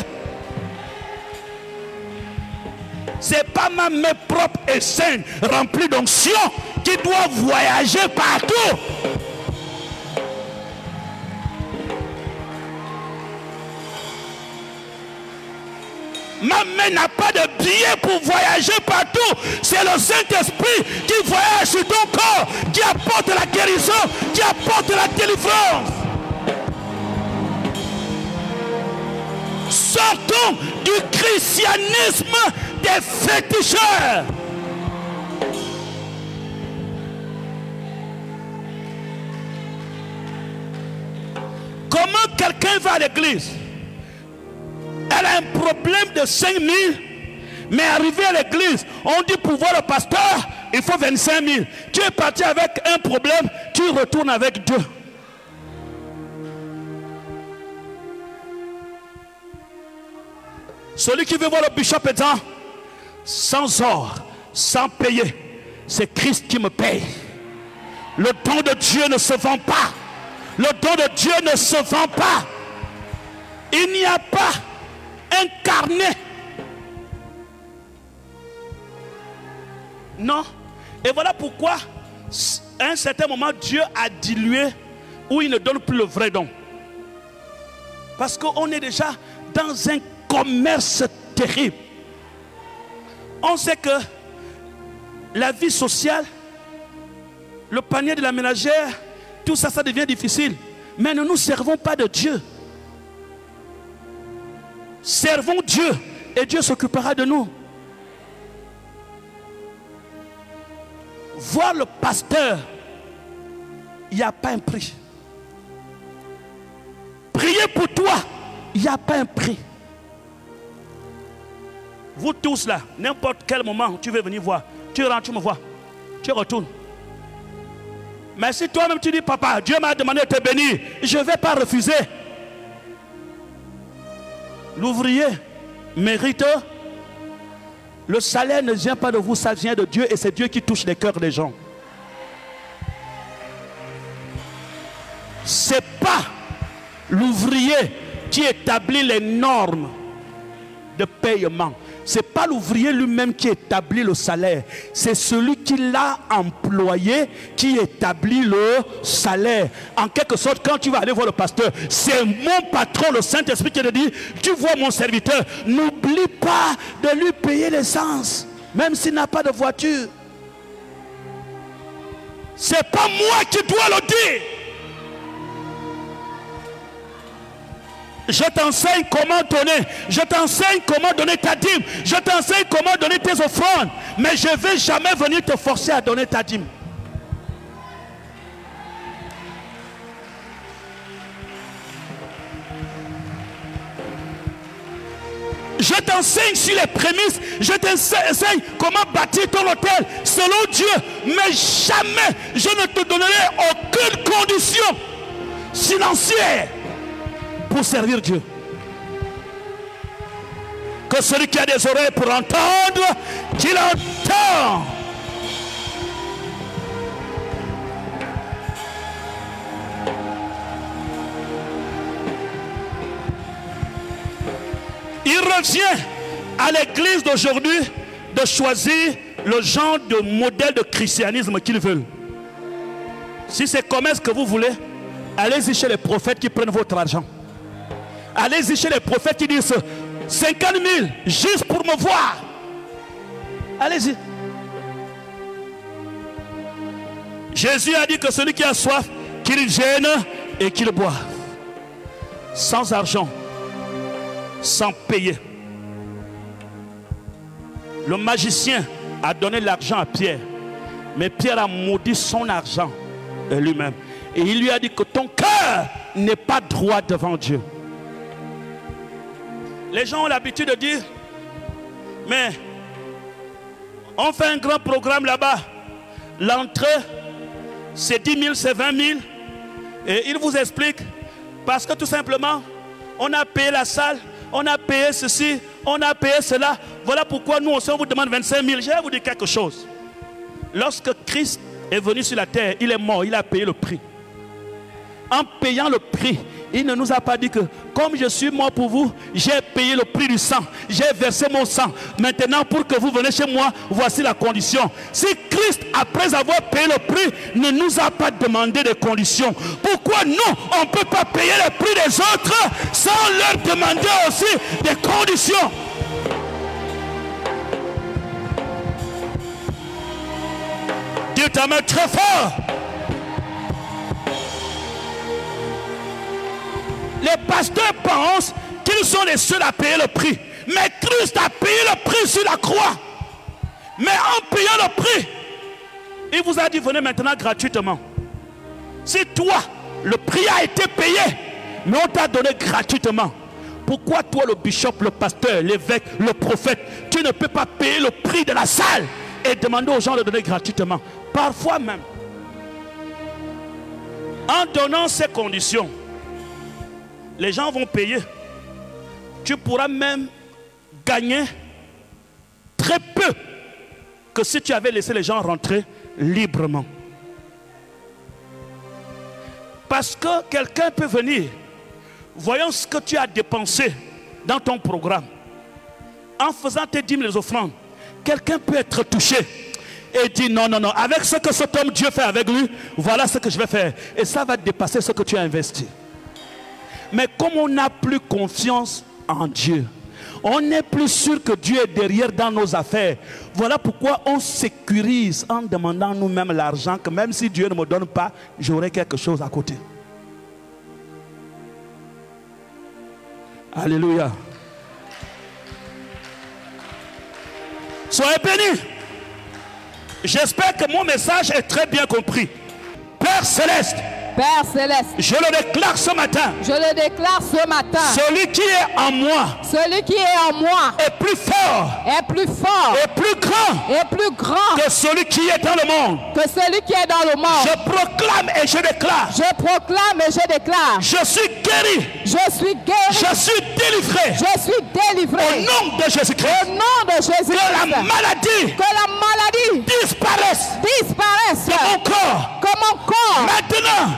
C'est pas ma main propre et saine, remplie d'onction, qui doit voyager partout. Ma main n'a pas de billet pour voyager partout. C'est le Saint-Esprit qui voyage sur ton corps, qui apporte la guérison, qui apporte la délivrance. Sortons du christianisme des féticheurs. Comment quelqu'un va à l'église? Elle a un problème de 5 000, mais arrivé à l'église, on dit pour voir le pasteur, il faut 25 000. Tu es parti avec un problème, tu retournes avec 2. Celui qui veut voir le bishop est dans, sans or, sans payer, c'est Christ qui me paye. Le don de Dieu ne se vend pas. Le don de Dieu ne se vend pas. Il n'y a pas incarné. Non. Et voilà pourquoi à un certain moment Dieu a dilué, où il ne donne plus le vrai don. Parce qu'on est déjà dans un commerce terrible. On sait que la vie sociale, le panier de la ménagère, tout ça, ça devient difficile. Mais ne nous servons pas de Dieu. Servons Dieu et Dieu s'occupera de nous. Voir le pasteur, il n'y a pas un prix. Prier pour toi, il n'y a pas un prix. Vous tous là, n'importe quel moment tu veux venir voir, tu rentres, tu me vois, tu retournes. Mais si toi-même tu dis, papa, Dieu m'a demandé de te bénir, je ne vais pas refuser. L'ouvrier mérite. Le salaire ne vient pas de vous, ça vient de Dieu et c'est Dieu qui touche les cœurs des gens. Ce n'est pas l'ouvrier qui établit les normes de paiement. Ce n'est pas l'ouvrier lui-même qui établit le salaire. C'est celui qui l'a employé qui établit le salaire. En quelque sorte, quand tu vas aller voir le pasteur, c'est mon patron, le Saint-Esprit, qui te dit, tu vois mon serviteur, n'oublie pas de lui payer l'essence, même s'il n'a pas de voiture. Ce n'est pas moi qui dois le dire. Je t'enseigne comment donner. Je t'enseigne comment donner ta dîme. Je t'enseigne comment donner tes offrandes. Mais je ne vais jamais venir te forcer à donner ta dîme. Je t'enseigne sur les prémices. Je t'enseigne comment bâtir ton hôtel selon Dieu. Mais jamais je ne te donnerai aucune condition financière pour servir Dieu. Que celui qui a des oreilles pour entendre, qu'il entend. Il revient à l'église d'aujourd'hui de choisir le genre de modèle de christianisme qu'ils veulent. Si c'est comme ce que vous voulez, allez-y chez les prophètes qui prennent votre argent. Allez-y chez les prophètes qui disent 50 000 juste pour me voir. Allez-y. Jésus a dit que celui qui a soif, qu'il vienne et qu'il boive. Sans argent, sans payer. Le magicien a donné l'argent à Pierre, mais Pierre a maudit son argent lui-même. Et il lui a dit que ton cœur n'est pas droit devant Dieu. Les gens ont l'habitude de dire, mais on fait un grand programme là-bas. L'entrée, c'est 10 000, c'est 20 000. Et il vous explique, parce que tout simplement, on a payé la salle, on a payé ceci, on a payé cela. Voilà pourquoi nous aussi on vous demande 25 000. Je vais vous dire quelque chose. Lorsque Christ est venu sur la terre, il est mort, il a payé le prix. En payant le prix, il ne nous a pas dit que comme je suis mort pour vous, j'ai payé le prix du sang, j'ai versé mon sang. Maintenant pour que vous venez chez moi, voici la condition. Si Christ, après avoir payé le prix, ne nous a pas demandé des conditions, pourquoi nous, on ne peut pas payer le prix des autres sans leur demander aussi des conditions? Dis ta main très fort. Les pasteurs pensent qu'ils sont les seuls à payer le prix. Mais Christ a payé le prix sur la croix. Mais en payant le prix, il vous a dit venez maintenant gratuitement. Si toi, le prix a été payé, mais on t'a donné gratuitement, pourquoi toi le bishop, le pasteur, l'évêque, le prophète, tu ne peux pas payer le prix de la salle et demander aux gens de donner gratuitement? Parfois même, en donnant ces conditions, les gens vont payer. Tu pourras même gagner très peu que si tu avais laissé les gens rentrer librement. Parce que quelqu'un peut venir, voyant ce que tu as dépensé dans ton programme, en faisant tes dîmes, les offrandes, quelqu'un peut être touché et dire non, non, non, avec ce que cet homme Dieu fait avec lui, voilà ce que je vais faire. Et ça va dépasser ce que tu as investi. Mais comme on n'a plus confiance en Dieu, on n'est plus sûr que Dieu est derrière dans nos affaires. Voilà pourquoi on sécurise en demandant nous-mêmes l'argent, que même si Dieu ne me donne pas, j'aurai quelque chose à côté. Alléluia. Soyez bénis. J'espère que mon message est très bien compris. Père Céleste, Père Céleste, je le déclare ce matin. je le déclare ce matin. Celui qui est en moi Celui qui est en moi est plus fort est plus fort et plus grand et plus grand que celui qui est dans le monde. que celui qui est dans le monde. Je proclame et je déclare. Je proclame et je déclare. Je suis guéri. Je suis guéri. Je suis délivré. Je suis délivré. Au nom de Jésus-Christ. Au nom de Jésus. Que la maladie Que la maladie disparaisse disparaisse de mon corps. Que mon corps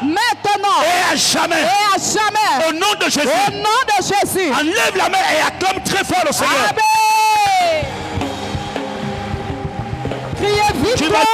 Maintenant et à jamais. Et à jamais. Au nom de Jésus. Au nom de Jésus. Enlève la main et acclame très fort le Seigneur. Amen. Criez victoire.